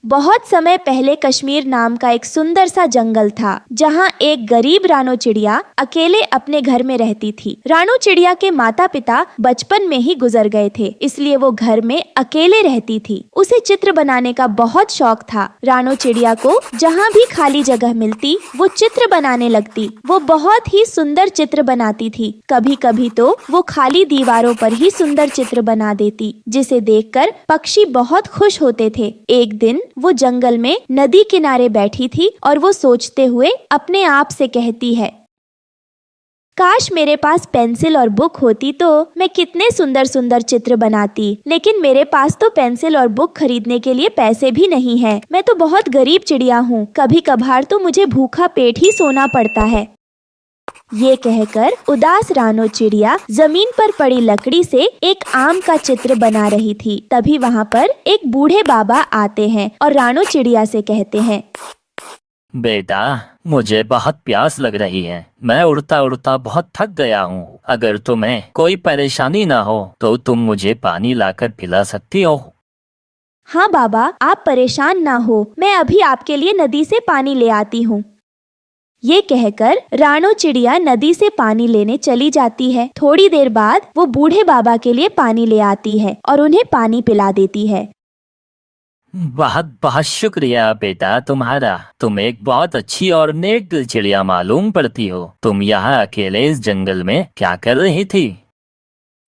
बहुत समय पहले कश्मीर नाम का एक सुंदर सा जंगल था, जहाँ एक गरीब रानो चिड़िया अकेले अपने घर में रहती थी। रानो चिड़िया के माता पिता बचपन में ही गुजर गए थे, इसलिए वो घर में अकेले रहती थी। उसे चित्र बनाने का बहुत शौक था। रानो चिड़िया को जहाँ भी खाली जगह मिलती वो चित्र बनाने लगती। वो बहुत ही सुंदर चित्र बनाती थी। कभी कभी तो वो खाली दीवारों पर ही सुंदर चित्र बना देती, जिसे देखकर पक्षी बहुत खुश होते थे। एक दिन वो जंगल में नदी किनारे बैठी थी और वो सोचते हुए अपने आप से कहती है, काश मेरे पास पेंसिल और बुक होती तो मैं कितने सुंदर सुंदर चित्र बनाती, लेकिन मेरे पास तो पेंसिल और बुक खरीदने के लिए पैसे भी नहीं है। मैं तो बहुत गरीब चिड़िया हूँ, कभी कभार तो मुझे भूखा पेट ही सोना पड़ता है। ये कहकर उदास रानो चिड़िया जमीन पर पड़ी लकड़ी से एक आम का चित्र बना रही थी। तभी वहाँ पर एक बूढ़े बाबा आते हैं और रानो चिड़िया से कहते हैं, बेटा, मुझे बहुत प्यास लग रही है। मैं उड़ता उड़ता बहुत थक गया हूँ। अगर तुम्हें कोई परेशानी ना हो तो तुम मुझे पानी लाकर पिला सकती हो। हाँ बाबा, आप परेशान ना हो, मैं अभी आपके लिए नदी से पानी ले आती हूँ। ये कहकर रानो चिड़िया नदी से पानी लेने चली जाती है। थोड़ी देर बाद वो बूढ़े बाबा के लिए पानी ले आती है और उन्हें पानी पिला देती है। बहुत बहुत शुक्रिया बेटा तुम्हारा। तुम एक बहुत अच्छी और नेक दिल चिड़िया मालूम पड़ती हो। तुम यहाँ अकेले इस जंगल में क्या कर रही थी?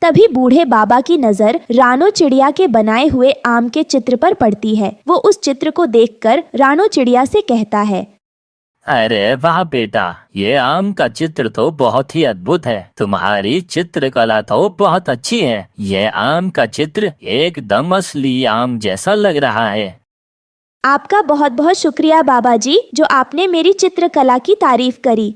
तभी बूढ़े बाबा की नजर रानो चिड़िया के बनाए हुए आम के चित्र पर पड़ती है। वो उस चित्र को देखकर रानो चिड़िया से कहता है, अरे वाह बेटा, ये आम का चित्र तो बहुत ही अद्भुत है। तुम्हारी चित्रकला तो बहुत अच्छी है। ये आम का चित्र एकदम असली आम जैसा लग रहा है। आपका बहुत बहुत शुक्रिया बाबा जी, जो आपने मेरी चित्रकला की तारीफ करी।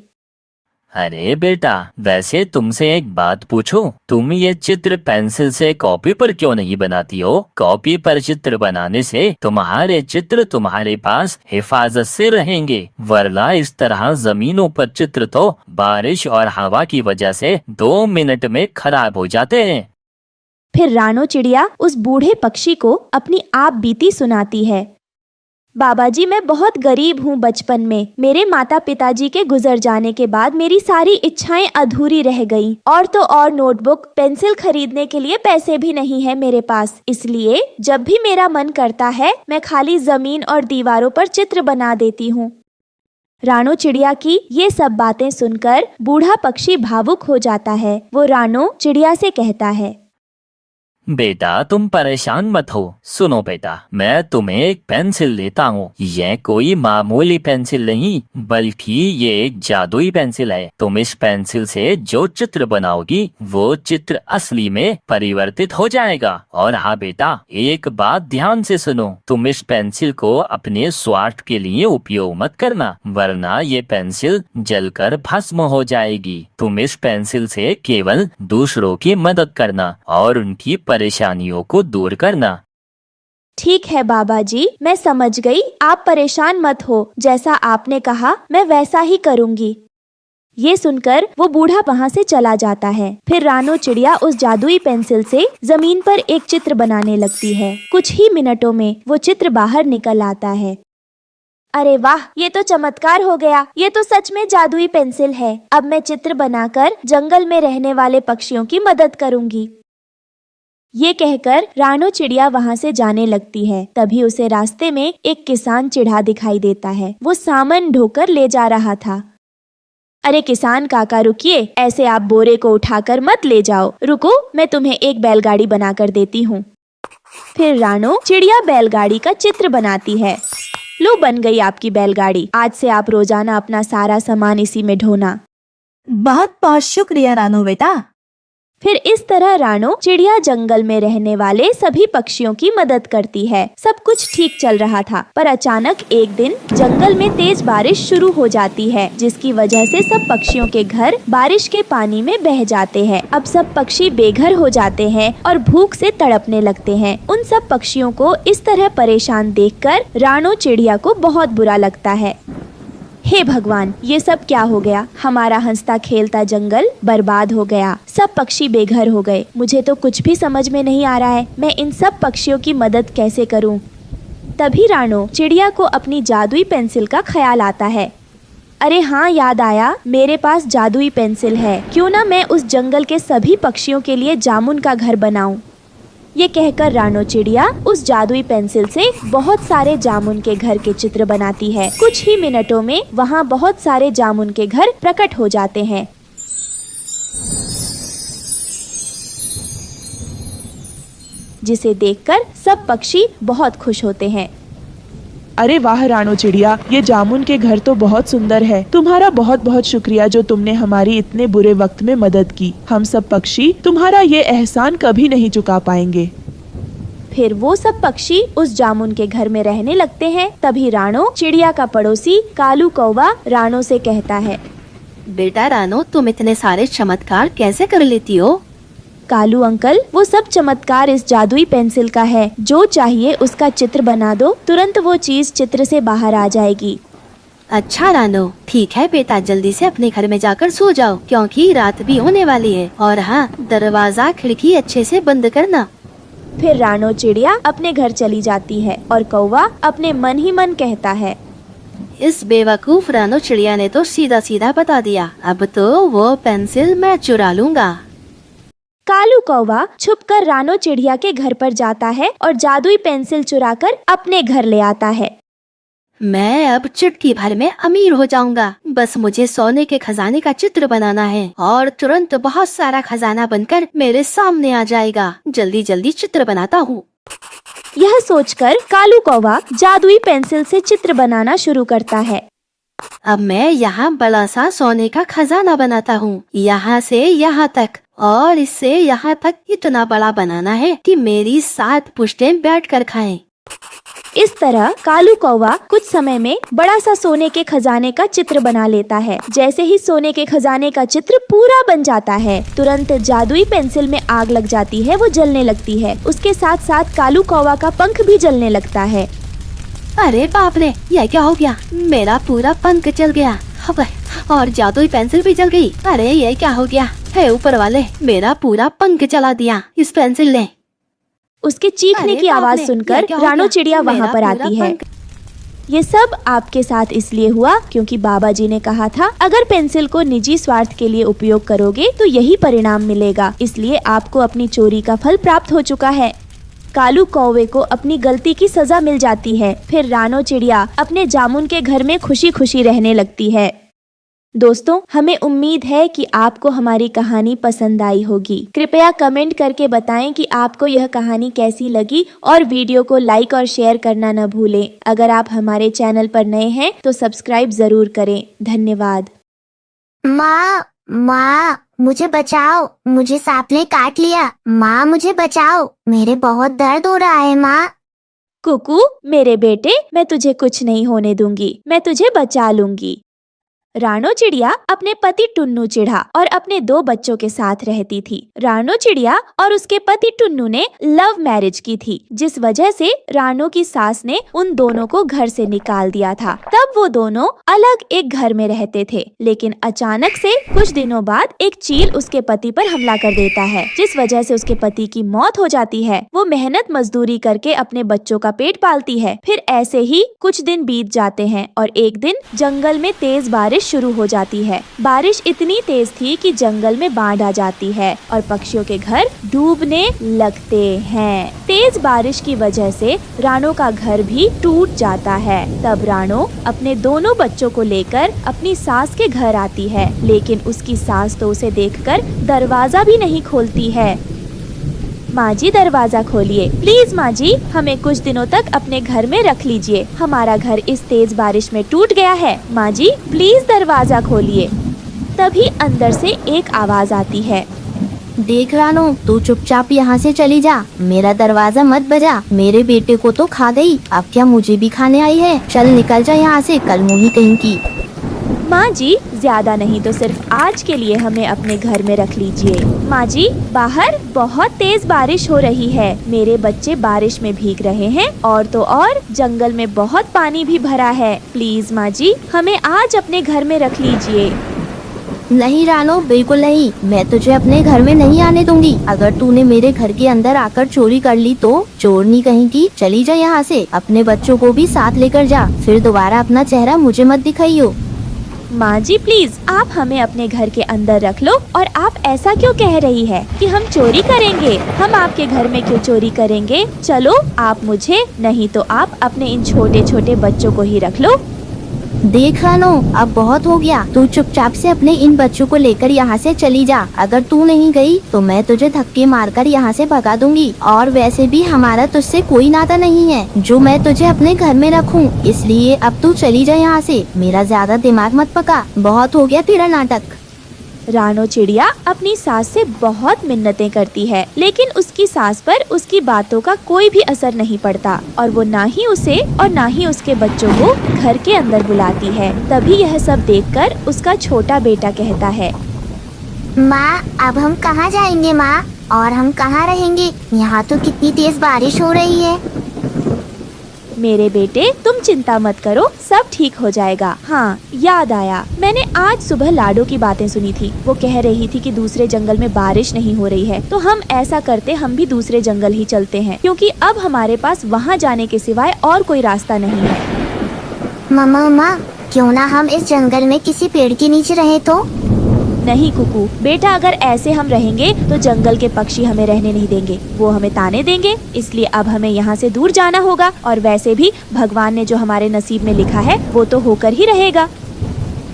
अरे बेटा, वैसे तुमसे एक बात पूछूं? तुम ये चित्र पेंसिल से कॉपी पर क्यों नहीं बनाती हो? कॉपी पर चित्र बनाने से तुम्हारे चित्र तुम्हारे पास हिफाजत से रहेंगे, वरना इस तरह जमीनों पर चित्र तो बारिश और हवा की वजह से 2 मिनट में खराब हो जाते हैं। फिर रानो चिड़िया उस बूढ़े पक्षी को अपनी आप बीती सुनाती है। बाबा जी, मैं बहुत गरीब हूँ। बचपन में मेरे माता पिताजी के गुजर जाने के बाद मेरी सारी इच्छाएं अधूरी रह गईं। और तो और नोटबुक पेंसिल खरीदने के लिए पैसे भी नहीं है मेरे पास। इसलिए जब भी मेरा मन करता है मैं खाली जमीन और दीवारों पर चित्र बना देती हूँ। रानो चिड़िया की ये सब बातें सुनकर बूढ़ा पक्षी भावुक हो जाता है। वो रानो चिड़िया से कहता है, बेटा तुम परेशान मत हो। सुनो बेटा, मैं तुम्हें एक पेंसिल देता हूँ। यह कोई मामूली पेंसिल नहीं, बल्कि ये एक जादुई पेंसिल है। तुम इस पेंसिल से जो चित्र बनाओगी वो चित्र असली में परिवर्तित हो जाएगा। और हाँ बेटा, एक बात ध्यान से सुनो, तुम इस पेंसिल को अपने स्वार्थ के लिए उपयोग मत करना, वरना ये पेंसिल जलकर भस्म हो जाएगी। तुम इस पेंसिल से केवल दूसरों की मदद करना और उनकी परेशानियों को दूर करना। ठीक है बाबा जी, मैं समझ गई। आप परेशान मत हो, जैसा आपने कहा मैं वैसा ही करूंगी। ये सुनकर वो बूढ़ा वहाँ से चला जाता है। फिर रानो चिड़िया उस जादुई पेंसिल से जमीन पर एक चित्र बनाने लगती है। कुछ ही मिनटों में वो चित्र बाहर निकल आता है। अरे वाह, ये तो चमत्कार हो गया। ये तो सच में जादुई पेंसिल है। अब मैं चित्र बनाकर जंगल में रहने वाले पक्षियों की मदद करूंगी। ये कहकर रानो चिड़िया वहाँ से जाने लगती है। तभी उसे रास्ते में एक किसान चिढ़ा दिखाई देता है। वो सामान ढोकर ले जा रहा था। अरे किसान काका रुकिए, ऐसे आप बोरे को उठाकर मत ले जाओ। रुको, मैं तुम्हें एक बैलगाड़ी बनाकर देती हूँ। फिर रानो चिड़िया बैलगाड़ी का चित्र बनाती है। लो, बन गई आपकी बैलगाड़ी। आज से आप रोजाना अपना सारा सामान इसी में ढोना। बहुत बहुत शुक्रिया रानो बेटा। फिर इस तरह रानो चिड़िया जंगल में रहने वाले सभी पक्षियों की मदद करती है। सब कुछ ठीक चल रहा था, पर अचानक एक दिन जंगल में तेज बारिश शुरू हो जाती है, जिसकी वजह से सब पक्षियों के घर बारिश के पानी में बह जाते हैं। अब सब पक्षी बेघर हो जाते हैं और भूख से तड़पने लगते हैं। उन सब पक्षियों को इस तरह परेशान देखकर रानो चिड़िया को बहुत बुरा लगता है। हे भगवान, ये सब क्या हो गया? हमारा हंसता खेलता जंगल बर्बाद हो गया। सब पक्षी बेघर हो गए। मुझे तो कुछ भी समझ में नहीं आ रहा है, मैं इन सब पक्षियों की मदद कैसे करूं? तभी रानो चिड़िया को अपनी जादुई पेंसिल का ख्याल आता है। अरे हाँ, याद आया, मेरे पास जादुई पेंसिल है। क्यों ना मैं उस जंगल के सभी पक्षियों के लिए जामुन का घर बनाऊं। ये कहकर रानो चिड़िया उस जादुई पेंसिल से बहुत सारे जामुन के घर के चित्र बनाती है। कुछ ही मिनटों में वहाँ बहुत सारे जामुन के घर प्रकट हो जाते हैं। जिसे देखकर सब पक्षी बहुत खुश होते हैं। अरे वाह रानो चिड़िया, ये जामुन के घर तो बहुत सुंदर है। तुम्हारा बहुत बहुत शुक्रिया जो तुमने हमारी इतने बुरे वक्त में मदद की। हम सब पक्षी तुम्हारा ये एहसान कभी नहीं चुका पाएंगे। फिर वो सब पक्षी उस जामुन के घर में रहने लगते हैं। तभी रानो चिड़िया का पड़ोसी कालू कौवा रानो से कहता है, बेटा रानो, तुम इतने सारे चमत्कार कैसे कर लेती हो? कालू अंकल, वो सब चमत्कार इस जादुई पेंसिल का है। जो चाहिए उसका चित्र बना दो, तुरंत वो चीज चित्र से बाहर आ जाएगी। अच्छा रानो, ठीक है बेटा, जल्दी से अपने घर में जाकर सो जाओ क्योंकि रात भी होने वाली है। और हाँ, दरवाजा खिड़की अच्छे से बंद करना। फिर रानो चिड़िया अपने घर चली जाती है और कौवा अपने मन ही मन कहता है, इस बेवकूफ रानो चिड़िया ने तो सीधा सीधा बता दिया। अब तो वो पेंसिल मैं चुरा लूंगा। कालू कौवा छुपकर रानो चिड़िया के घर पर जाता है और जादुई पेंसिल चुराकर अपने घर ले आता है। मैं अब चुटकी भर में अमीर हो जाऊंगा। बस मुझे सोने के खजाने का चित्र बनाना है और तुरंत बहुत सारा खजाना बनकर मेरे सामने आ जाएगा। जल्दी जल्दी चित्र बनाता हूँ। यह सोचकर कालू कौवा जादुई पेंसिल से चित्र बनाना शुरू करता है। अब मैं यहाँ बड़ा सा सोने का खजाना बनाता हूँ। यहाँ से यहाँ तक और इससे यहाँ तक इतना बड़ा बनाना है कि मेरी 7 पुश्तें बैठ कर खाएं। इस तरह कालू कौवा कुछ समय में बड़ा सा सोने के खजाने का चित्र बना लेता है। जैसे ही सोने के खजाने का चित्र पूरा बन जाता है, तुरंत जादुई पेंसिल में आग लग जाती है। वो जलने लगती है। उसके साथ साथ कालू कौवा का पंख भी जलने लगता है। अरे बाप रे, यह क्या हो गया? मेरा पूरा पंख जल गया और जादुई पेंसिल भी जल गई। अरे ये क्या हो गया? हे ऊपर वाले, मेरा पूरा पंख जला दिया इस पेंसिल ने। उसके चीखने की आवाज सुनकर रानो चिड़िया वहाँ पर आती है। ये सब आपके साथ इसलिए हुआ क्योंकि बाबा जी ने कहा था, अगर पेंसिल को निजी स्वार्थ के लिए उपयोग करोगे तो यही परिणाम मिलेगा। इसलिए आपको अपनी चोरी का फल प्राप्त हो चुका है। कालू कौवे को अपनी गलती की सजा मिल जाती है। फिर रानो चिड़िया अपने जामुन के घर में खुशी खुशी रहने लगती है। दोस्तों, हमें उम्मीद है कि आपको हमारी कहानी पसंद आई होगी। कृपया कमेंट करके बताएं कि आपको यह कहानी कैसी लगी और वीडियो को लाइक और शेयर करना न भूलें। अगर आप हमारे चैनल पर नए हैं तो सब्सक्राइब जरूर करें। धन्यवाद। माँ, मुझे बचाओ, मुझे सांप ने काट लिया। माँ, मुझे बचाओ, मेरे बहुत दर्द हो रहा है। माँ। कुकू, मेरे बेटे, मैं तुझे कुछ नहीं होने दूंगी। मैं तुझे बचा लूंगी। रानो चिड़िया अपने पति टुन्नू चिढ़ा और अपने 2 बच्चों के साथ रहती थी। रानो चिड़िया और उसके पति टुन्नू ने लव मैरिज की थी, जिस वजह से रानो की सास ने उन दोनों को घर से निकाल दिया था। तब वो दोनों अलग एक घर में रहते थे, लेकिन अचानक से कुछ दिनों बाद एक चील उसके पति पर हमला कर देता है, जिस वजह से उसके पति की मौत हो जाती है। वो मेहनत मजदूरी करके अपने बच्चों का पेट पालती है। फिर ऐसे ही कुछ दिन बीत जाते हैं और एक दिन जंगल में तेज बारिश शुरू हो जाती है। बारिश इतनी तेज थी कि जंगल में बाढ़ आ जाती है और पक्षियों के घर डूबने लगते हैं। तेज बारिश की वजह से रानो का घर भी टूट जाता है। तब रानो अपने दोनों बच्चों को लेकर अपनी सास के घर आती है, लेकिन उसकी सास तो उसे देखकर दरवाजा भी नहीं खोलती है। माँ जी, दरवाजा खोलिए प्लीज। माँ जी, हमें कुछ दिनों तक अपने घर में रख लीजिए। हमारा घर इस तेज बारिश में टूट गया है। माँ जी, प्लीज दरवाजा खोलिए। तभी अंदर से एक आवाज आती है, देख रानो, तू चुपचाप यहाँ से चली जा। मेरा दरवाजा मत बजा। मेरे बेटे को तो खा गई, अब क्या मुझे भी खाने आई है? चल निकल जा यहाँ से, कल मुही कहीं की। माँ जी, ज्यादा नहीं तो सिर्फ आज के लिए हमें अपने घर में रख लीजिए। माँ जी, बाहर बहुत तेज बारिश हो रही है। मेरे बच्चे बारिश में भीग रहे हैं और तो और जंगल में बहुत पानी भी भरा है। प्लीज माँ जी, हमें आज अपने घर में रख लीजिए। नहीं रानो, बिल्कुल नहीं। मैं तुझे अपने घर में नहीं आने दूंगी। अगर तूने मेरे घर के अंदर आकर चोरी कर ली तो चोरनी कहीं की, चली जा यहाँ से। अपने बच्चों को भी साथ लेकर जा, फिर दोबारा अपना चेहरा मुझे मत दिखाइयो। माँ जी प्लीज, आप हमें अपने घर के अंदर रख लो। और आप ऐसा क्यों कह रही है कि हम चोरी करेंगे? हम आपके घर में क्यों चोरी करेंगे? चलो आप मुझे, नहीं तो आप अपने इन छोटे छोटे बच्चों को ही रख लो। देख रानो, अब बहुत हो गया। तू चुपचाप से अपने इन बच्चों को लेकर यहाँ से चली जा। अगर तू नहीं गई तो मैं तुझे धक्के मारकर यहाँ से भगा दूंगी। और वैसे भी हमारा तुझसे कोई नाता नहीं है जो मैं तुझे अपने घर में रखूं। इसलिए अब तू चली जा यहाँ से। मेरा ज्यादा दिमाग मत पका, बहुत हो गया तेरा नाटक। रानो चिड़िया अपनी सास से बहुत मिन्नतें करती है, लेकिन उसकी सास पर उसकी बातों का कोई भी असर नहीं पड़ता और वो ना ही उसे और ना ही उसके बच्चों को घर के अंदर बुलाती है। तभी यह सब देखकर उसका छोटा बेटा कहता है, माँ अब हम कहाँ जाएंगे माँ, और हम कहाँ रहेंगे? यहाँ तो कितनी तेज बारिश हो रही है। मेरे बेटे तुम चिंता मत करो, सब ठीक हो जाएगा। हाँ याद आया, मैंने आज सुबह लाडो की बातें सुनी थी। वो कह रही थी कि दूसरे जंगल में बारिश नहीं हो रही है, तो हम ऐसा करते, हम भी दूसरे जंगल ही चलते हैं, क्योंकि अब हमारे पास वहाँ जाने के सिवाय और कोई रास्ता नहीं है। मम्मा क्यों ना हम इस जंगल में किसी पेड़ के नीचे रहे तो? नहीं कुकू बेटा, अगर ऐसे हम रहेंगे तो जंगल के पक्षी हमें रहने नहीं देंगे, वो हमें ताने देंगे। इसलिए अब हमें यहाँ से दूर जाना होगा। और वैसे भी भगवान ने जो हमारे नसीब में लिखा है वो तो होकर ही रहेगा।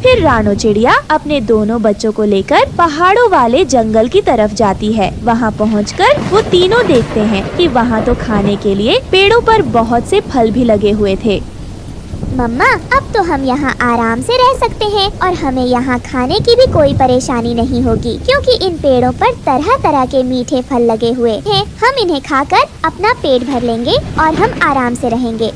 फिर रानो चिड़िया अपने दोनों बच्चों को लेकर पहाड़ों वाले जंगल की तरफ जाती है। वहाँ पहुँचकर वो तीनों देखते हैं कि वहाँ तो खाने के लिए पेड़ों पर बहुत से फल भी लगे हुए थे। मम्मा अब तो हम यहाँ आराम से रह सकते हैं और हमें यहाँ खाने की भी कोई परेशानी नहीं होगी, क्योंकि इन पेड़ों पर तरह तरह के मीठे फल लगे हुए हैं। हम इन्हें खाकर अपना पेट भर लेंगे और हम आराम से रहेंगे।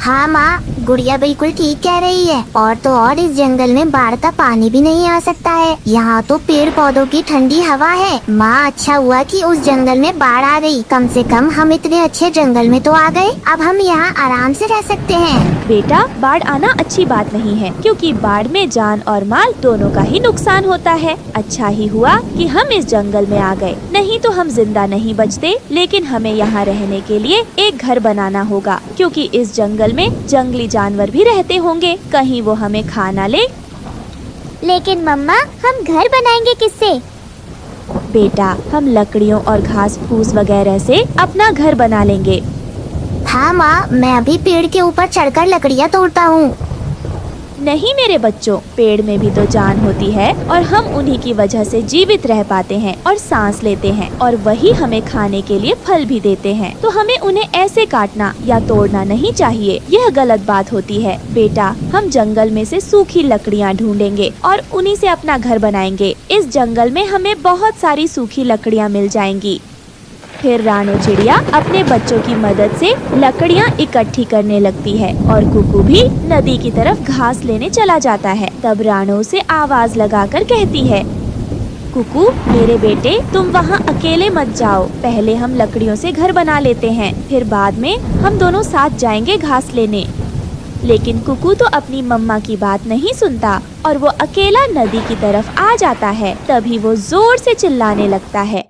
हाँ माँ, गुड़िया बिल्कुल ठीक कह रही है। और तो और इस जंगल में बाढ़ का पानी भी नहीं आ सकता है। यहाँ तो पेड़ पौधों की ठंडी हवा है। माँ अच्छा हुआ कि उस जंगल में बाढ़ आ गई। कम से कम हम इतने अच्छे जंगल में तो आ गए। अब हम यहाँ आराम से रह सकते हैं। बेटा बाढ़ आना अच्छी बात नहीं है, क्योंकि बाढ़ में जान और माल दोनों का ही नुकसान होता है। अच्छा ही हुआ कि हम इस जंगल में आ गए, नहीं तो हम जिंदा नहीं बचते। लेकिन हमें यहाँ रहने के लिए एक घर बनाना होगा, क्योंकि इस जंगल में जंगली जानवर भी रहते होंगे, कहीं वो हमें खा ना ले। लेकिन मम्मा हम घर बनाएंगे किससे? बेटा हम लकड़ियों और घास फूस वगैरह से अपना घर बना लेंगे। हाँ माँ, मैं अभी पेड़ के ऊपर चढ़कर लकड़ियाँ तोड़ता हूँ। नहीं मेरे बच्चों, पेड़ में भी तो जान होती है और हम उन्हीं की वजह से जीवित रह पाते हैं और सांस लेते हैं, और वही हमें खाने के लिए फल भी देते हैं। तो हमें उन्हें ऐसे काटना या तोड़ना नहीं चाहिए, यह गलत बात होती है। बेटा हम जंगल में से सूखी लकड़ियाँ ढूंढेंगे और उन्हीं से अपना घर बनाएंगे। इस जंगल में हमें बहुत सारी सूखी लकड़ियाँ मिल जाएंगी। फिर रानो चिड़िया अपने बच्चों की मदद से लकड़ियाँ इकट्ठी करने लगती है और कुकू भी नदी की तरफ घास लेने चला जाता है। तब रानो उसे आवाज लगाकर कहती है, कुकू मेरे बेटे तुम वहाँ अकेले मत जाओ, पहले हम लकड़ियों से घर बना लेते हैं, फिर बाद में हम दोनों साथ जाएंगे घास लेने। लेकिन कुकू तो अपनी मम्मा की बात नहीं सुनता और वो अकेला नदी की तरफ आ जाता है। तभी वो जोर से चिल्लाने लगता है,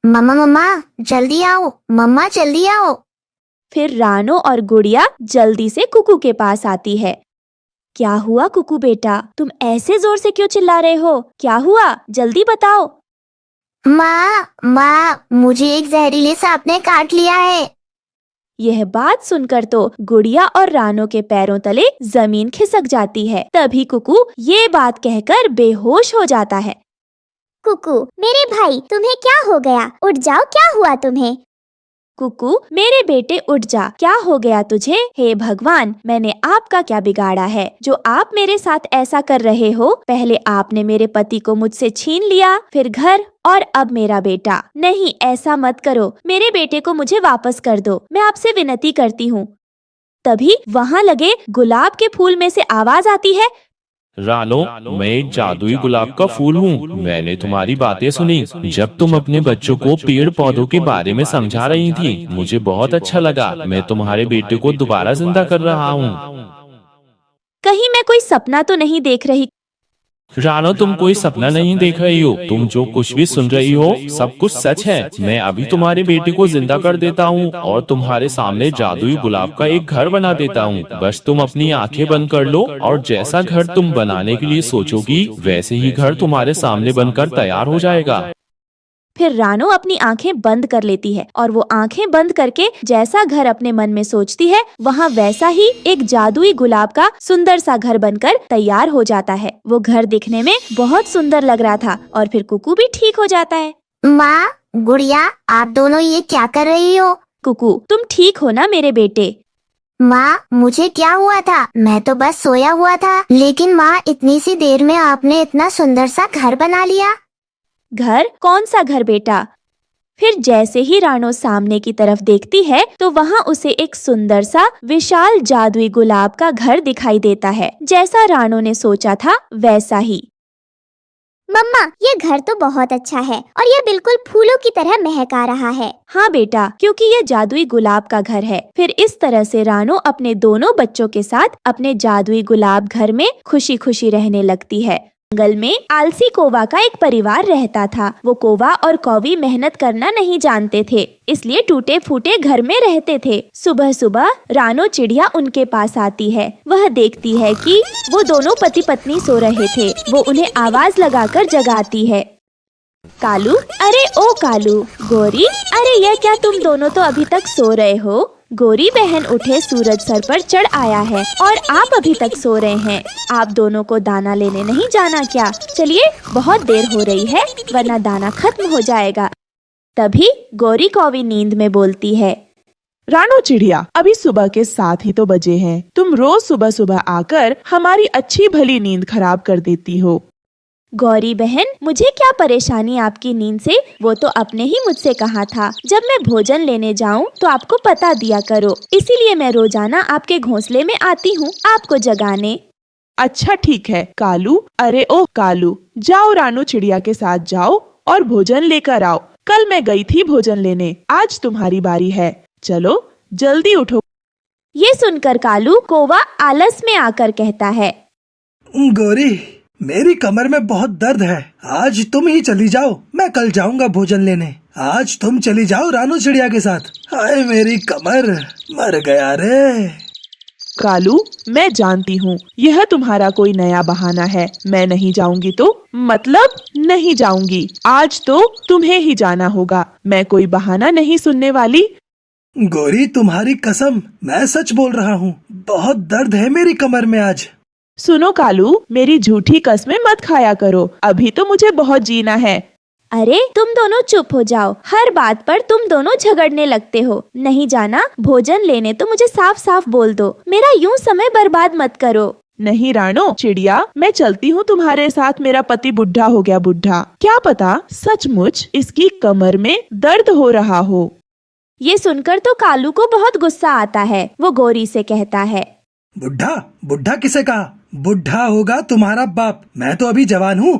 मम्मा जल्दी आओ, मम्मा जल्दी आओ। फिर रानो और गुड़िया जल्दी से कुकू के पास आती है। क्या हुआ कुकू बेटा, तुम ऐसे जोर से क्यों चिल्ला रहे हो? क्या हुआ जल्दी बताओ। माँ मुझे एक जहरीले सांप ने काट लिया है। यह बात सुनकर तो गुड़िया और रानो के पैरों तले जमीन खिसक जाती है। तभी कुकू ये बात कहकर बेहोश हो जाता है। कुकू मेरे भाई तुम्हें क्या हो गया? उठ जाओ, क्या हुआ तुम्हें? कुकू मेरे बेटे उठ जा, क्या हो गया तुझे? हे भगवान, मैंने आपका क्या बिगाड़ा है जो आप मेरे साथ ऐसा कर रहे हो? पहले आपने मेरे पति को मुझसे छीन लिया, फिर घर, और अब मेरा बेटा। नहीं ऐसा मत करो, मेरे बेटे को मुझे वापस कर दो, मैं आपसे विनती करती हूँ। तभी वहाँ लगे गुलाब के फूल में से आवाज आती है, रानो, मैं एक जादुई गुलाब का फूल हूँ। मैंने तुम्हारी बातें सुनी जब तुम अपने बच्चों को पेड़ पौधों के बारे में समझा रही थी। मुझे बहुत अच्छा लगा। मैं तुम्हारे बेटे को दोबारा जिंदा कर रहा हूँ। कहीं मैं कोई सपना तो नहीं देख रही? रानो, तुम कोई सपना नहीं देख रही हो। तुम जो कुछ भी सुन रही हो सब कुछ सच है। मैं अभी तुम्हारे बेटे को जिंदा कर देता हूँ और तुम्हारे सामने जादुई गुलाब का एक घर बना देता हूँ। बस तुम अपनी आंखें बंद कर लो और जैसा घर तुम बनाने के लिए सोचोगी वैसे ही घर तुम्हारे सामने बनकर तैयार हो जाएगा। फिर रानो अपनी आंखें बंद कर लेती है और वो आंखें बंद करके जैसा घर अपने मन में सोचती है वहाँ वैसा ही एक जादुई गुलाब का सुंदर सा घर बनकर तैयार हो जाता है। वो घर दिखने में बहुत सुंदर लग रहा था और फिर कुकू भी ठीक हो जाता है। माँ, गुड़िया, आप दोनों ये क्या कर रही हो? कुकू, तुम ठीक हो ना मेरे बेटे? माँ, मुझे क्या हुआ था? मैं तो बस सोया हुआ था। लेकिन माँ, इतनी सी देर में आपने इतना सुंदर सा घर बना लिया। घर? कौन सा घर बेटा? फिर जैसे ही रानो सामने की तरफ देखती है तो वहाँ उसे एक सुंदर सा विशाल जादुई गुलाब का घर दिखाई देता है। जैसा रानो ने सोचा था वैसा ही। मम्मा, ये घर तो बहुत अच्छा है और ये बिल्कुल फूलों की तरह महका रहा है। हाँ बेटा, क्योंकि ये जादुई गुलाब का घर है। फिर इस तरह से रानो अपने दोनों बच्चों के साथ अपने जादुई गुलाब घर में खुशी खुशी रहने लगती है। जंगल में आलसी कौवा का एक परिवार रहता था। वो कौवा और कौवी मेहनत करना नहीं जानते थे, इसलिए टूटे फूटे घर में रहते थे। सुबह सुबह रानो चिड़िया उनके पास आती है। वह देखती है कि वो दोनों पति पत्नी सो रहे थे। वो उन्हें आवाज लगाकर जगाती है। कालू, अरे ओ कालू, गोरी, अरे यह क्या तुम दोनों तो अभी तक सो रहे हो? गोरी बहन उठे, सूरज सर पर चढ़ आया है और आप अभी तक सो रहे हैं। आप दोनों को दाना लेने नहीं जाना क्या? चलिए, बहुत देर हो रही है वरना दाना खत्म हो जाएगा। तभी गौरी कौवी नींद में बोलती है, रानो चिड़िया, अभी सुबह के 7 ही तो बजे हैं। तुम रोज सुबह सुबह आकर हमारी अच्छी भली नींद खराब कर देती हो। गौरी बहन, मुझे क्या परेशानी आपकी नींद से? वो तो आपने ही मुझसे कहा था जब मैं भोजन लेने जाऊं तो आपको पता दिया करो, इसीलिए मैं रोजाना आपके घोंसले में आती हूँ आपको जगाने। अच्छा ठीक है कालू, अरे ओ कालू, जाओ रानो चिड़िया के साथ जाओ और भोजन लेकर आओ। कल मैं गई थी भोजन लेने, आज तुम्हारी बारी है। चलो जल्दी उठो। ये सुनकर कालू कौवा आलस में आकर कहता है, गौरी, मेरी कमर में बहुत दर्द है। आज तुम ही चली जाओ, मैं कल जाऊंगा भोजन लेने। आज तुम चली जाओ रानो चिड़िया के साथ। हाय मेरी कमर, मर गया रे। कालू, मैं जानती हूँ यह तुम्हारा कोई नया बहाना है। मैं नहीं जाऊंगी तो मतलब नहीं जाऊंगी। आज तो तुम्हें ही जाना होगा। मैं कोई बहाना नहीं सुनने वाली। गौरी, तुम्हारी कसम, मैं सच बोल रहा हूँ। बहुत दर्द है मेरी कमर में आज। सुनो कालू, मेरी झूठी कसमें मत खाया करो। अभी तो मुझे बहुत जीना है। अरे तुम दोनों चुप हो जाओ, हर बात पर तुम दोनों झगड़ने लगते हो। नहीं जाना भोजन लेने तो मुझे साफ साफ बोल दो, मेरा यूं समय बर्बाद मत करो। नहीं रानो चिड़िया, मैं चलती हूँ तुम्हारे साथ। मेरा पति बुढ़ा हो गया बुढ़ा, क्या पता सचमुच इसकी कमर में दर्द हो रहा हो। ये सुनकर तो कालू को बहुत गुस्सा आता है। वो गौरी से कहता है, बुढ़ा? बुढ़ा किसे कहा? बुढ़ा होगा तुम्हारा बाप। मैं तो अभी जवान हूँ।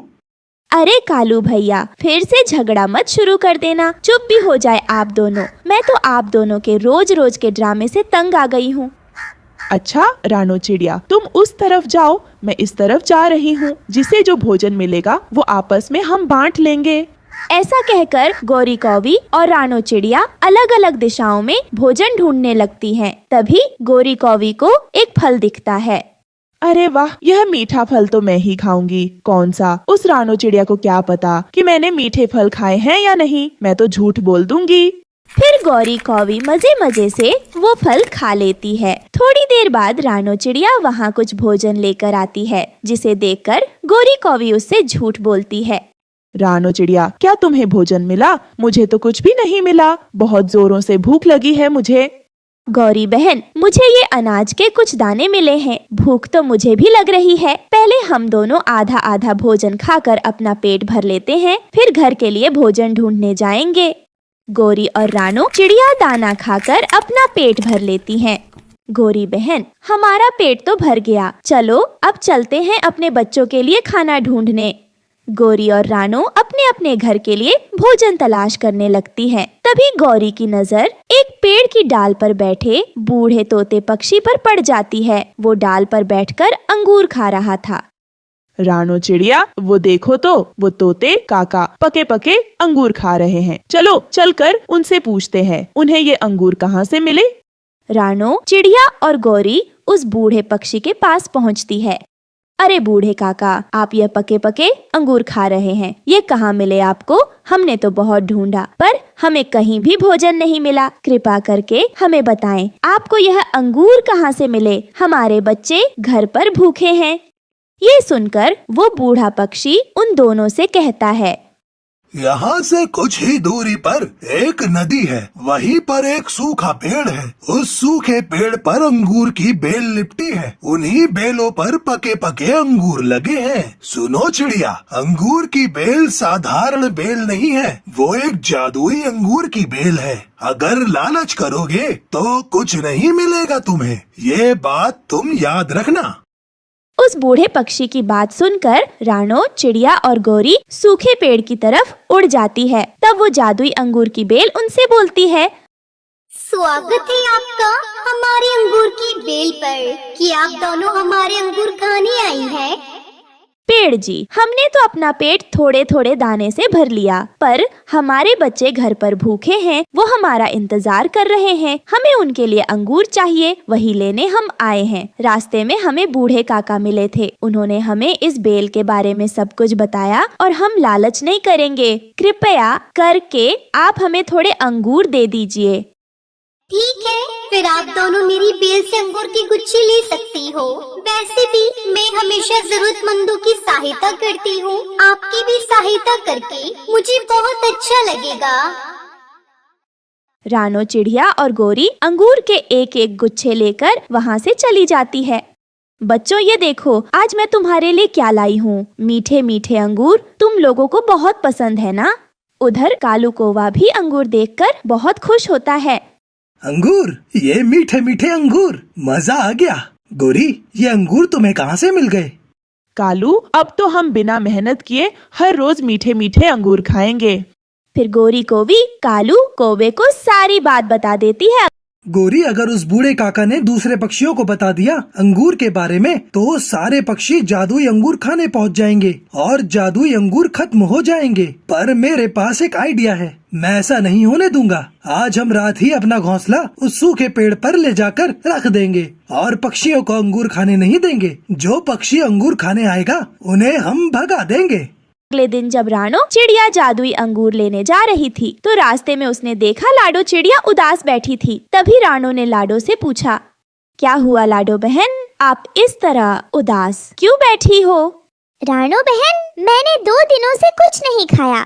अरे कालू भैया, फिर से झगड़ा मत शुरू कर देना। चुप भी हो जाए आप दोनों। मैं तो आप दोनों के रोज रोज के ड्रामे से तंग आ गई हूँ। अच्छा रानो चिड़िया, तुम उस तरफ जाओ, मैं इस तरफ जा रही हूँ। जिसे जो भोजन मिलेगा वो आपस में हम बांट लेंगे। ऐसा कहकर गौरी कौवी और रानो चिड़िया अलग अलग दिशाओं में भोजन ढूंढने लगती हैं। तभी गौरी कौवी को एक फल दिखता है। अरे वाह, यह मीठा फल तो मैं ही खाऊंगी। कौन सा? उस रानो चिड़िया को क्या पता कि मैंने मीठे फल खाए हैं या नहीं। मैं तो झूठ बोल दूंगी। फिर गौरी कौवी मजे मजे से वो फल खा लेती है। थोड़ी देर बाद रानो चिड़िया वहाँ कुछ भोजन लेकर आती है, जिसे देखकर गौरी कौवी उससे झूठ बोलती है। रानो चिड़िया, क्या तुम्हें भोजन मिला? मुझे तो कुछ भी नहीं मिला। बहुत जोरों से भूख लगी है मुझे। गौरी बहन, मुझे ये अनाज के कुछ दाने मिले हैं। भूख तो मुझे भी लग रही है। पहले हम दोनों आधा आधा भोजन खाकर अपना पेट भर लेते हैं, फिर घर के लिए भोजन ढूंढने जाएंगे। गौरी और रानो चिड़िया दाना खाकर अपना पेट भर लेती हैं। गौरी बहन, हमारा पेट तो भर गया, चलो अब चलते हैं अपने बच्चों के लिए खाना ढूंढने। गौरी और रानो अपने अपने घर के लिए भोजन तलाश करने लगती हैं। तभी गौरी की नजर एक पेड़ की डाल पर बैठे बूढ़े तोते पक्षी पर पड़ जाती है। वो डाल पर बैठकर अंगूर खा रहा था। रानो चिड़िया, वो देखो तो वो तोते काका पके पके अंगूर खा रहे हैं। चलो चलकर उनसे पूछते हैं उन्हें ये अंगूर कहाँ से मिले। रानो चिड़िया और गौरी उस बूढ़े पक्षी के पास पहुंचती है। अरे बूढ़े काका, आप ये पके पके अंगूर खा रहे हैं, ये कहाँ मिले आपको? हमने तो बहुत ढूंढा पर हमें कहीं भी भोजन नहीं मिला। कृपा करके हमें बताएं, आपको यह अंगूर कहाँ से मिले? हमारे बच्चे घर पर भूखे हैं। ये सुनकर वो बूढ़ा पक्षी उन दोनों से कहता है, यहाँ से कुछ ही दूरी पर एक नदी है, वहीं पर एक सूखा पेड़ है। उस सूखे पेड़ पर अंगूर की बेल लिपटी है, उन्हीं बेलों पर पके पके अंगूर लगे हैं। सुनो चिड़िया, अंगूर की बेल साधारण बेल नहीं है, वो एक जादुई अंगूर की बेल है। अगर लालच करोगे तो कुछ नहीं मिलेगा तुम्हें, ये बात तुम याद रखना। उस बूढ़े पक्षी की बात सुनकर रानो चिड़िया और गौरी सूखे पेड़ की तरफ उड़ जाती है। तब वो जादुई अंगूर की बेल उनसे बोलती है, स्वागत है आपका हमारे अंगूर की बेल पर। कि आप दोनों हमारे अंगूर खाने आई हैं? पेड़ जी, हमने तो अपना पेट थोड़े थोड़े दाने से भर लिया, पर हमारे बच्चे घर पर भूखे हैं, वो हमारा इंतजार कर रहे हैं। हमें उनके लिए अंगूर चाहिए, वही लेने हम आए हैं। रास्ते में हमें बूढ़े काका मिले थे, उन्होंने हमें इस बेल के बारे में सब कुछ बताया और हम लालच नहीं करेंगे। कृपया करके आप हमें थोड़े अंगूर दे दीजिए। ठीक है, फिर आप दोनों मेरी बेल से अंगूर की गुच्छी ले सकती हो। वैसे भी मैं हमेशा जरूरतमंदों की सहायता करती हूँ, आपकी भी सहायता करके मुझे बहुत अच्छा लगेगा। रानो चिड़िया और गौरी अंगूर के एक एक गुच्छे लेकर वहाँ से चली जाती है। बच्चों ये देखो, आज मैं तुम्हारे लिए क्या लाई हूँ। मीठे मीठे अंगूर तुम लोगों को बहुत पसंद है ना? उधर कालू कौवा भी अंगूर देखकर बहुत खुश होता है। अंगूर, ये मीठे मीठे अंगूर, मजा आ गया। गौरी, ये अंगूर तुम्हें कहाँ से मिल गए? कालू, अब तो हम बिना मेहनत किए हर रोज मीठे मीठे अंगूर खाएंगे। फिर गौरी को भी कालू कौवे को सारी बात बता देती है। गौरी, अगर उस बूढ़े काका ने दूसरे पक्षियों को बता दिया अंगूर के बारे में, तो सारे पक्षी जादुई अंगूर खाने पहुंच जाएंगे और जादुई अंगूर खत्म हो जाएंगे। पर मेरे पास एक आइडिया है, मैं ऐसा नहीं होने दूंगा। आज हम रात ही अपना घोंसला उस सूखे पेड़ पर ले जाकर रख देंगे और पक्षियों को अंगूर खाने नहीं देंगे। जो पक्षी अंगूर खाने आएगा उन्हें हम भगा देंगे। अगले दिन जब रानो चिड़िया जादुई अंगूर लेने जा रही थी, तो रास्ते में उसने देखा लाडो चिड़िया उदास बैठी थी। तभी रानो ने लाडो से पूछा, क्या हुआ लाडो बहन, आप इस तरह उदास क्यों बैठी हो? रानो बहन, मैंने 2 दिनों से कुछ नहीं खाया।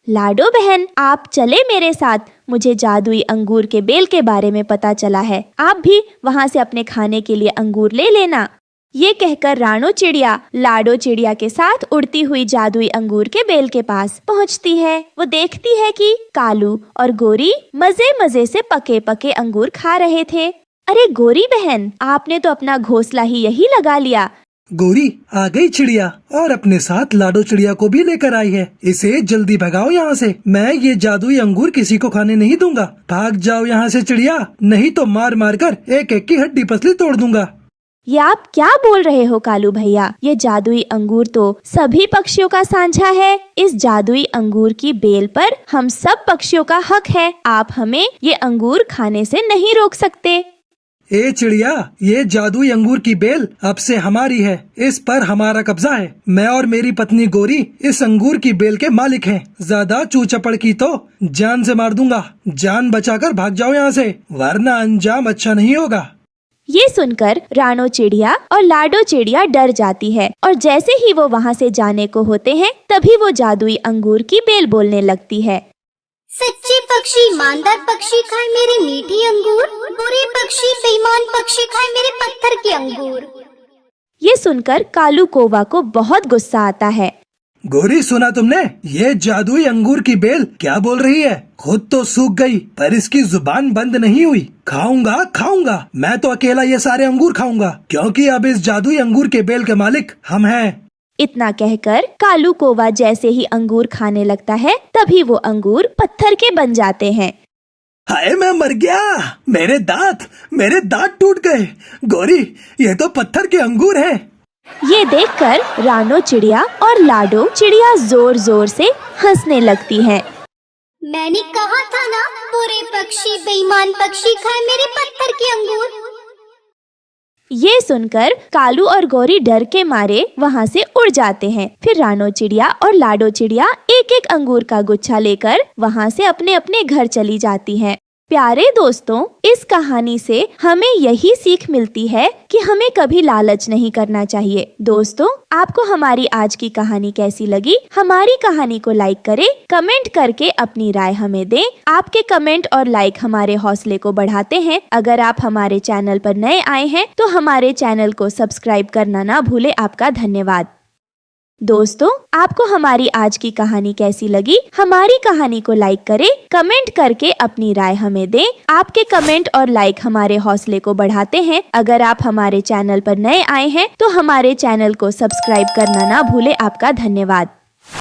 लाडो बहन, आप चले मेरे साथ, मुझे जादुई अंगूर के बेल के बारे में पता चला है। आप भी वहाँ से अपने खाने के लिए अंगूर ले लेना। ये कहकर रानो चिड़िया लाडो चिड़िया के साथ उड़ती हुई जादुई अंगूर के बेल के पास पहुंचती है। वो देखती है कि कालू और गौरी मजे मजे से पके पके अंगूर खा रहे थे। अरे गौरी बहन, आपने तो अपना घोंसला ही यही लगा लिया। गौरी, आ गई चिड़िया और अपने साथ लाडो चिड़िया को भी लेकर आई है। इसे जल्दी भगाओ यहाँ से, मैं ये जादुई अंगूर किसी को खाने नहीं दूंगा। भाग जाओ यहाँ से चिड़िया, नहीं तो मार मार कर एक एक की हड्डी पसली तोड़ दूंगा। ये आप क्या बोल रहे हो कालू भैया? ये जादुई अंगूर तो सभी पक्षियों का साझा है। इस जादुई अंगूर की बेल पर हम सब पक्षियों का हक है। आप हमें ये अंगूर खाने से नहीं रोक सकते। ए चिड़िया, ये जादुई अंगूर की बेल अब से हमारी है, इस पर हमारा कब्जा है। मैं और मेरी पत्नी गौरी इस अंगूर की बेल के मालिक हैं। ज्यादा चू चपड़ की तो जान से मार दूंगा। जान बचाकर भाग जाओ यहाँ से, वरना अंजाम अच्छा नहीं होगा। ये सुनकर रानो चिड़िया और लाडो चिड़िया डर जाती है और जैसे ही वो वहाँ से जाने को होते हैं, तभी वो जादुई अंगूर की बेल बोलने लगती है। सच्चे पक्षी ईमानदार पक्षी खाए मेरे मीठे अंगूर, बुरे पक्षी बेईमान पक्षी खाए मेरे पत्थर के अंगूर। ये सुनकर कालू कौवा को बहुत गुस्सा आता है। गौरी, सुना तुमने? ये जादुई अंगूर की बेल क्या बोल रही है? खुद तो सूख गई पर इसकी जुबान बंद नहीं हुई। खाऊंगा खाऊंगा, मैं तो अकेला ये सारे अंगूर खाऊंगा, क्योंकि अब इस जादुई अंगूर के बेल के मालिक हम हैं। इतना कहकर कालू कौवा जैसे ही अंगूर खाने लगता है, तभी वो अंगूर पत्थर के बन जाते हैं। हाय, मैं मर गया, मेरे दांत टूट गए। गौरी, ये तो पत्थर के अंगूर हैं। ये देखकर रानो चिड़िया और लाडो चिड़िया जोर जोर से हंसने लगती हैं। मैंने कहा था ना, बुरे पक्षी, बेईमान पक्षी खाए मेरे पत्थर के अंगूर। ये सुनकर कालू और गौरी डर के मारे वहाँ से उड़ जाते हैं। फिर रानो चिड़िया और लाडो चिड़िया एक एक अंगूर का गुच्छा लेकर वहाँ से अपने अपने घर चली जाती हैं। प्यारे दोस्तों, इस कहानी से हमें यही सीख मिलती है कि हमें कभी लालच नहीं करना चाहिए। दोस्तों, आपको हमारी आज की कहानी कैसी लगी? हमारी कहानी को लाइक करें, कमेंट करके अपनी राय हमें दें। आपके कमेंट और लाइक हमारे हौसले को बढ़ाते हैं। अगर आप हमारे चैनल पर नए आए हैं तो हमारे चैनल को सब्सक्राइब करना ना भूले। आपका धन्यवाद। दोस्तों, आपको हमारी आज की कहानी कैसी लगी? हमारी कहानी को लाइक करें, कमेंट करके अपनी राय हमें दें। आपके कमेंट और लाइक हमारे हौसले को बढ़ाते हैं। अगर आप हमारे चैनल पर नए आए हैं तो हमारे चैनल को सब्सक्राइब करना ना भूले। आपका धन्यवाद।